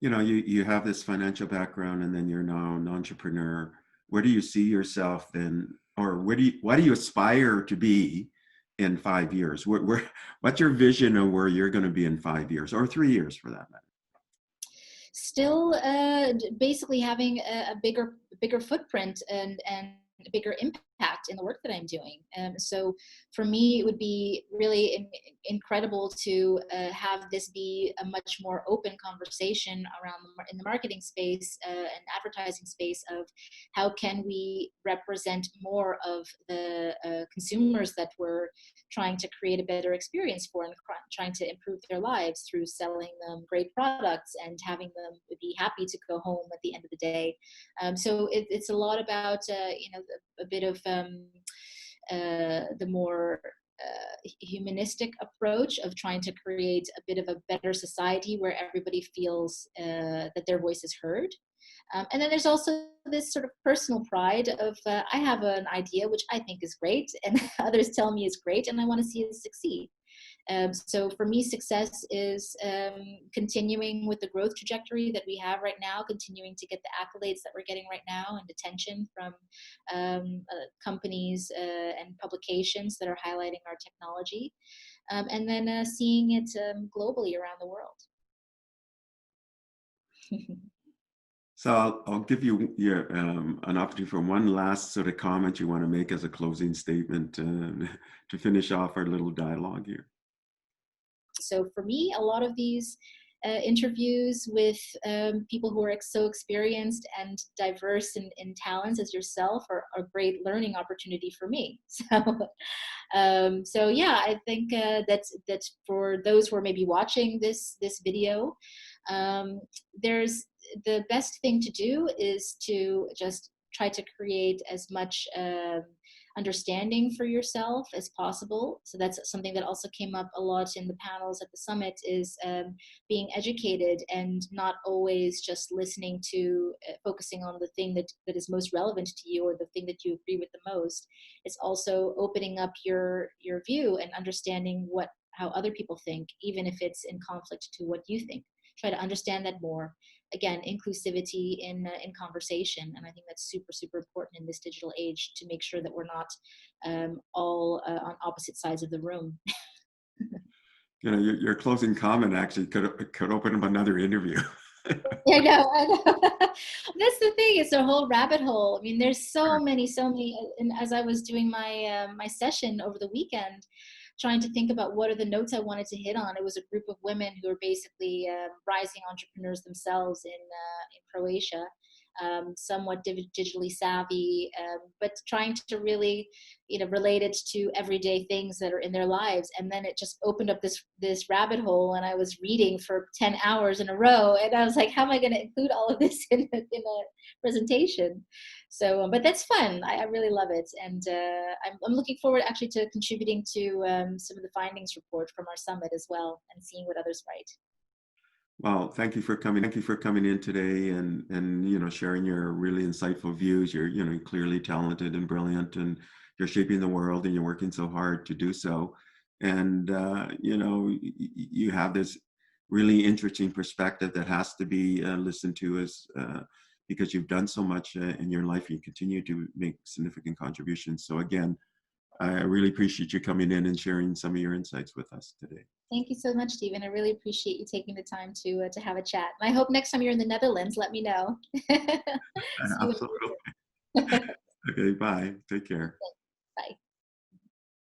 You have this financial background, and then you're now an entrepreneur. Where do you see yourself then, or what do you aspire to be in 5 years? What's your vision of where you're going to be in 5 years, or 3 years for that matter? Still basically having a bigger footprint and a bigger impact in the work that I'm doing. So for me, it would be really incredible to have this be a much more open conversation around in the marketing space and advertising space of how can we represent more of the consumers that we're trying to create a better experience for and trying to improve their lives through selling them great products and having them be happy to go home at the end of the day. So it's a lot about, a bit of the more humanistic approach of trying to create a bit of a better society where everybody feels that their voice is heard. And then there's also this sort of personal pride of I have an idea which I think is great and others tell me is great and I want to see it succeed. So for me, success is continuing with the growth trajectory that we have right now, continuing to get the accolades that we're getting right now and attention from companies and publications that are highlighting our technology, and then seeing it globally around the world. So I'll give you an opportunity for one last sort of comment you want to make as a closing statement to finish off our little dialogue here. So for me, a lot of these interviews with people who are so experienced and diverse in talents as yourself are a great learning opportunity for me. So yeah, I think that's for those who are maybe watching this video. There's the best thing to do is to just try to create as much understanding for yourself as possible. So that's something that also came up a lot in the panels at the summit is being educated and not always just listening to focusing on the thing that is most relevant to you or the thing that you agree with the most. It's also opening up your view and understanding how other people think, even if it's in conflict to what you think. Try to understand that more. Again, inclusivity in conversation, and I think that's super, super important in this digital age to make sure that we're not all on opposite sides of the room. Your closing comment actually could open up another interview. I know. That's the thing. It's a whole rabbit hole. I mean, there's so many. And as I was doing my session over the weekend, trying to think about what are the notes I wanted to hit on. It was a group of women who are basically rising entrepreneurs themselves in Croatia, somewhat digitally savvy, but trying to really, relate it to everyday things that are in their lives. And then it just opened up this rabbit hole, and I was reading for 10 hours in a row, and I was like, how am I going to include all of this in a presentation? So, but that's fun. I really love it. And I'm looking forward actually to contributing to some of the findings report from our summit as well and seeing what others write. Well, thank you for coming. Thank you for coming in today and sharing your really insightful views. You're clearly talented and brilliant, and you're shaping the world, and you're working so hard to do so. And you have this really interesting perspective that has to be listened to because you've done so much in your life. You continue to make significant contributions. So again, I really appreciate you coming in and sharing some of your insights with us today. Thank you so much, Stephen. I really appreciate you taking the time to have a chat. And I hope next time you're in the Netherlands, let me know. Absolutely. Okay, bye. Take care. Bye.